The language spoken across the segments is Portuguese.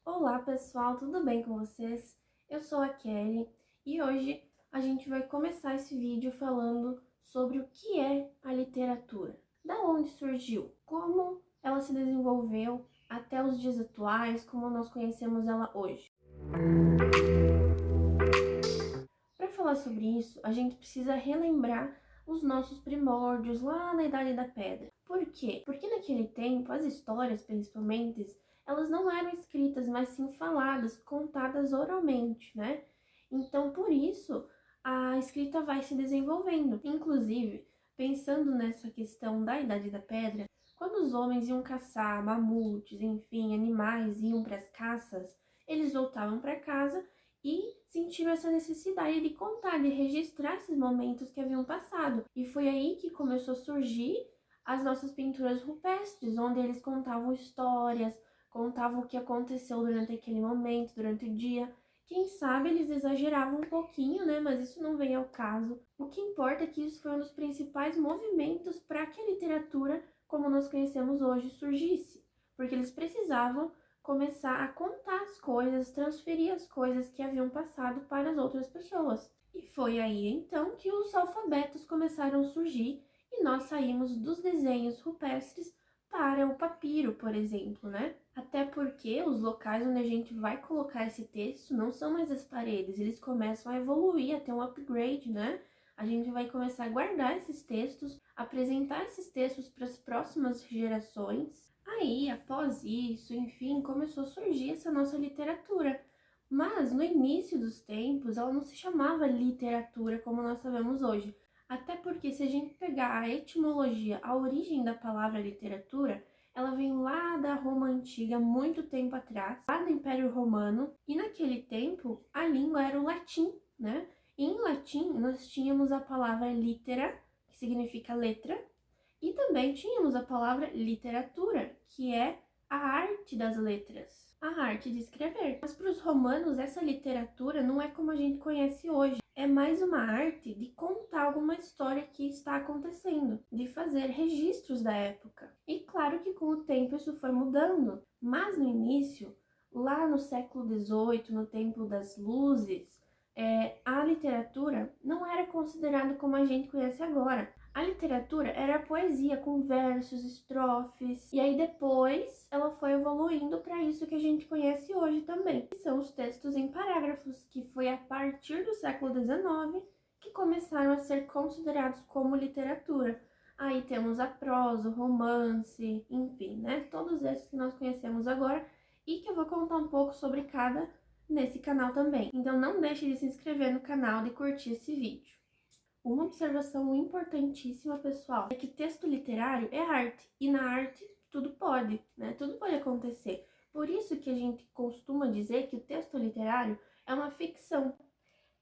Olá pessoal, tudo bem com vocês? Eu sou a Kelly e hoje a gente vai começar esse vídeo falando sobre o que é a literatura, da onde surgiu, como ela se desenvolveu até os dias atuais, como nós conhecemos ela hoje. Para falar sobre isso, a gente precisa relembrar os nossos primórdios lá na Idade da Pedra. Por quê? Porque naquele tempo, as histórias, principalmente, elas não eram escritas, mas sim faladas, contadas oralmente, né? Então, por isso, a escrita vai se desenvolvendo. Inclusive, pensando nessa questão da Idade da Pedra, quando os homens iam caçar mamutes, enfim, animais, iam para as caças, eles voltavam para casa e sentiram essa necessidade de contar, de registrar esses momentos que haviam passado. E foi aí que começou a surgir as nossas pinturas rupestres, onde eles contavam histórias, contavam o que aconteceu durante aquele momento, durante o dia. Quem sabe eles exageravam um pouquinho, né? Mas isso não vem ao caso. O que importa é que isso foi um dos principais movimentos para que a literatura, como nós conhecemos hoje, surgisse. Porque eles precisavam começar a contar as coisas, transferir as coisas que haviam passado para as outras pessoas. E foi aí então que os alfabetos começaram a surgir e nós saímos dos desenhos rupestres para o papiro, por exemplo, né? Até porque os locais onde a gente vai colocar esse texto não são mais as paredes, eles começam a evoluir, a ter um upgrade, né? A gente vai começar a guardar esses textos, apresentar esses textos para as próximas gerações. Aí, após isso, enfim, começou a surgir essa nossa literatura. Mas no início dos tempos, ela não se chamava literatura como nós sabemos hoje. Até porque, se a gente pegar a etimologia, a origem da palavra literatura, ela vem lá da Roma Antiga, muito tempo atrás, lá do Império Romano, e naquele tempo a língua era o latim, né? E em latim nós tínhamos a palavra litera, que significa letra, e também tínhamos a palavra literatura, que é a arte das letras, a arte de escrever. Mas para os romanos, essa literatura não é como a gente conhece hoje. É mais uma arte de contar alguma história que está acontecendo, de fazer registros da época. E claro que com o tempo isso foi mudando, mas no início, lá no século XVIII, no tempo das luzes, a literatura não era considerada como a gente conhece agora. A literatura era a poesia com versos, estrofes, e aí depois ela foi evoluindo para isso que a gente conhece hoje também, que são os textos em parágrafos, que foi a partir do século XIX que começaram a ser considerados como literatura. Aí temos a prosa, o romance, enfim, né? Todos esses que nós conhecemos agora e que eu vou contar um pouco sobre cada nesse canal também. Então não deixe de se inscrever no canal e curtir esse vídeo. Uma observação importantíssima, pessoal, é que texto literário é arte, e na arte tudo pode, né? Tudo pode acontecer. Por isso que a gente costuma dizer que o texto literário é uma ficção.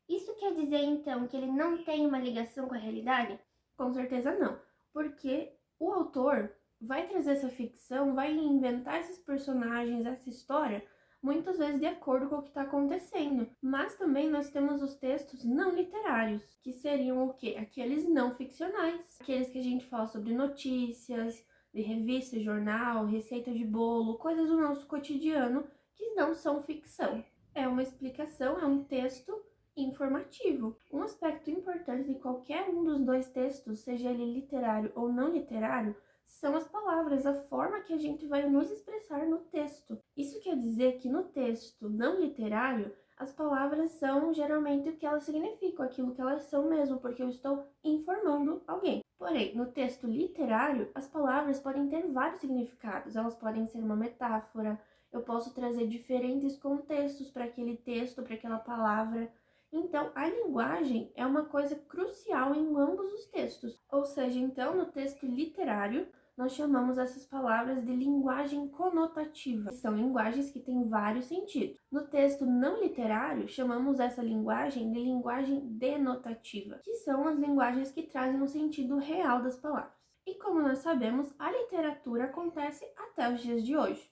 Isso quer dizer, então, que ele não tem uma ligação com a realidade? Com certeza não, porque o autor vai trazer essa ficção, vai inventar esses personagens, essa história, muitas vezes de acordo com o que está acontecendo. Mas também nós temos os textos não literários, que seriam o quê? Aqueles não ficcionais. Aqueles que a gente fala sobre notícias, de revista, jornal, receita de bolo, coisas do nosso cotidiano que não são ficção. É uma explicação, é um texto informativo. Um aspecto importante de qualquer um dos dois textos, seja ele literário ou não literário, são as palavras, a forma que a gente vai nos expressar no texto. Isso quer dizer que no texto não literário, as palavras são geralmente o que elas significam, aquilo que elas são mesmo, porque eu estou informando alguém. Porém, no texto literário, as palavras podem ter vários significados. Elas podem ser uma metáfora, eu posso trazer diferentes contextos para aquele texto, para aquela palavra. Então, a linguagem é uma coisa crucial em ambos os textos. Ou seja, então, no texto literário, nós chamamos essas palavras de linguagem conotativa, que são linguagens que têm vários sentidos. No texto não literário, chamamos essa linguagem de linguagem denotativa, que são as linguagens que trazem o sentido real das palavras. E como nós sabemos, a literatura acontece até os dias de hoje.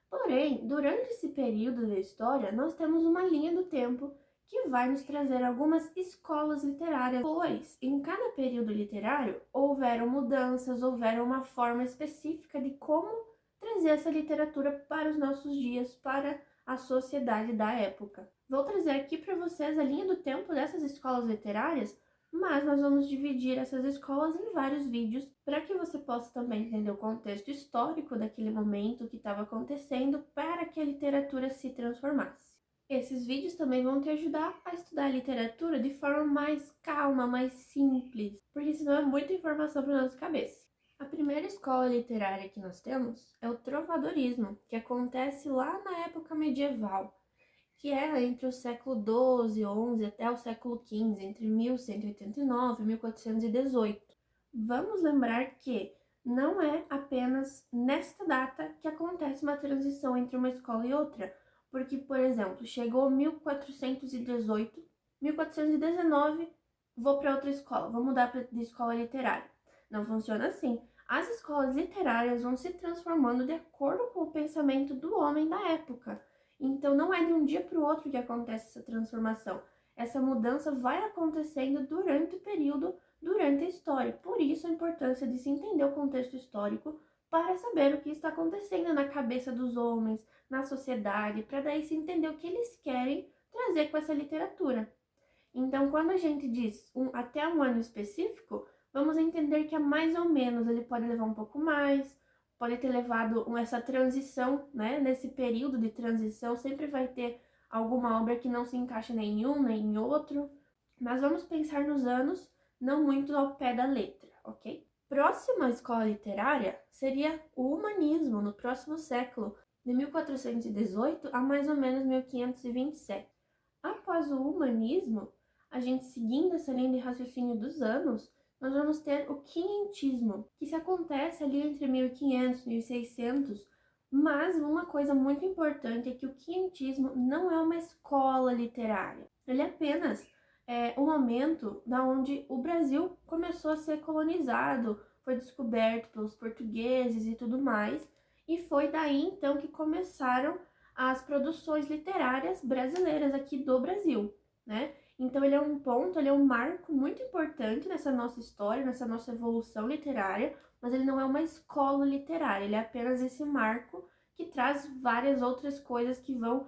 Porém, durante esse período da história, nós temos uma linha do tempo que vai nos trazer algumas escolas literárias, pois em cada período literário houveram mudanças, houveram uma forma específica de como trazer essa literatura para os nossos dias, para a sociedade da época. Vou trazer aqui para vocês a linha do tempo dessas escolas literárias, mas nós vamos dividir essas escolas em vários vídeos para que você possa também entender o contexto histórico daquele momento que estava acontecendo para que a literatura se transformasse. Esses vídeos também vão te ajudar a estudar a literatura de forma mais calma, mais simples, porque senão é muita informação para nossa cabeça. A primeira escola literária que nós temos é o trovadorismo, que acontece lá na época medieval, que é entre o século XII, XI até o século XV, entre 1189 e 1418. Vamos lembrar que não é apenas nesta data que acontece uma transição entre uma escola e outra, porque, por exemplo, chegou 1418, 1419, vou para outra escola, vou mudar de escola literária. Não funciona assim. As escolas literárias vão se transformando de acordo com o pensamento do homem da época. Então, não é de um dia para o outro que acontece essa transformação. Essa mudança vai acontecendo durante o período, durante a história. Por isso, a importância de se entender o contexto histórico para saber o que está acontecendo na cabeça dos homens, na sociedade, para daí se entender o que eles querem trazer com essa literatura. Então, quando a gente diz até um ano específico, vamos entender que é mais ou menos, ele pode levar um pouco mais, pode ter levado essa transição, né? Nesse período de transição sempre vai ter alguma obra que não se encaixa nem em um, nem em outro, mas vamos pensar nos anos, não muito ao pé da letra, ok? Próxima escola literária seria o humanismo, no próximo século, de 1418 a mais ou menos 1527. Após o humanismo, a gente seguindo essa linha de raciocínio dos anos, nós vamos ter o quinhentismo, que se acontece ali entre 1500 e 1600, mas uma coisa muito importante é que o quinhentismo não é uma escola literária. Ele é apenas um momento da onde o Brasil começou a ser colonizado, foi descoberto pelos portugueses e tudo mais, e foi daí então que começaram as produções literárias brasileiras aqui do Brasil, né? Então ele é um ponto, ele é um marco muito importante nessa nossa história, nessa nossa evolução literária, mas ele não é uma escola literária, ele é apenas esse marco que traz várias outras coisas que vão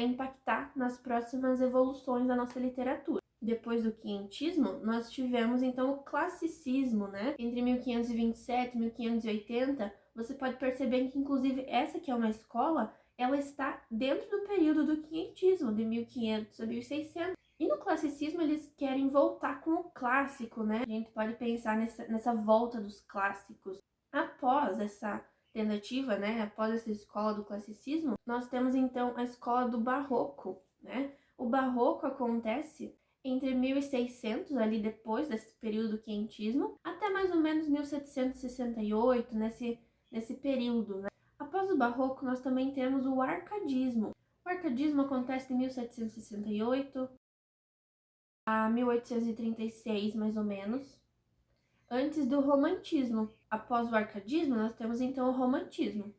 impactar nas próximas evoluções da nossa literatura. Depois do quinhentismo, nós tivemos então o classicismo, né? Entre 1527 e 1580, você pode perceber que inclusive essa que é uma escola, ela está dentro do período do quinhentismo, de 1500 a 1600. E no classicismo eles querem voltar com o clássico, né? A gente pode pensar nessa volta dos clássicos. Após essa tentativa, né? Após essa escola do classicismo, nós temos então a escola do barroco, né? O barroco acontece entre 1600, ali depois desse período do quinhentismo, até mais ou menos 1768, nesse período, né? Após o barroco, nós também temos o arcadismo. O arcadismo acontece de 1768 a 1836, mais ou menos, antes do romantismo. Após o arcadismo, nós temos então o romantismo.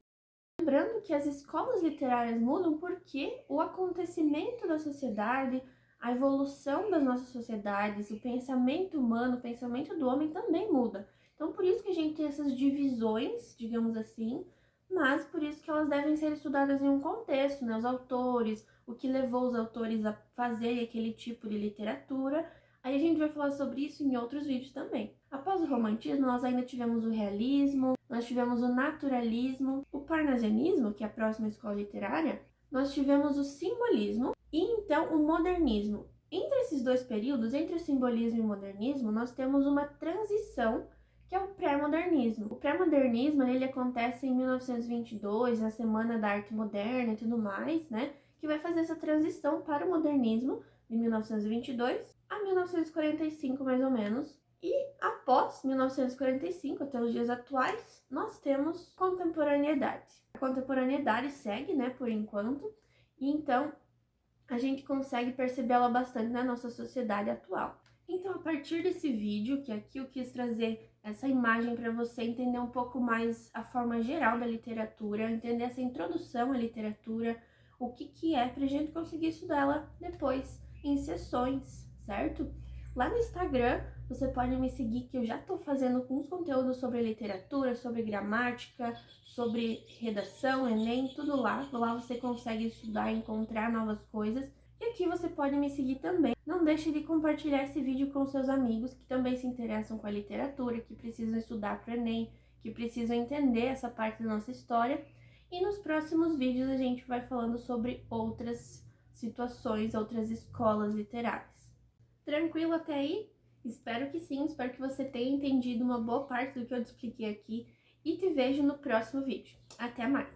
Lembrando que as escolas literárias mudam porque o acontecimento da sociedade, a evolução das nossas sociedades, o pensamento humano, o pensamento do homem também muda. Então, por isso que a gente tem essas divisões, digamos assim, mas por isso que elas devem ser estudadas em um contexto, né? Os autores, o que levou os autores a fazerem aquele tipo de literatura. Aí a gente vai falar sobre isso em outros vídeos também. Após o romantismo, nós ainda tivemos o realismo, nós tivemos o naturalismo, o parnasianismo, que é a próxima escola literária, nós tivemos o simbolismo e então o modernismo. Entre esses dois períodos, entre o simbolismo e o modernismo, nós temos uma transição que é o pré-modernismo. O pré-modernismo, ele acontece em 1922, na Semana da Arte Moderna e tudo mais, né? Que vai fazer essa transição para o modernismo de 1922 a 1945, mais ou menos. E após 1945, até os dias atuais, nós temos contemporaneidade. A contemporaneidade segue, né, por enquanto, e então a gente consegue percebê-la bastante na nossa sociedade atual. Então, a partir desse vídeo, que aqui eu quis trazer essa imagem para você entender um pouco mais a forma geral da literatura, entender essa introdução à literatura, o que é, para a gente conseguir estudá-la depois em sessões, certo? Lá no Instagram, Você pode me seguir que eu já tô fazendo alguns conteúdos sobre literatura, sobre gramática, sobre redação, Enem, tudo lá. Lá você consegue estudar e encontrar novas coisas. E aqui você pode me seguir também. Não deixe de compartilhar esse vídeo com seus amigos que também se interessam com a literatura, que precisam estudar para o Enem, que precisam entender essa parte da nossa história. E nos próximos vídeos a gente vai falando sobre outras situações, outras escolas literárias. Tranquilo até aí? Espero que sim, espero que você tenha entendido uma boa parte do que eu te expliquei aqui e te vejo no próximo vídeo. Até mais!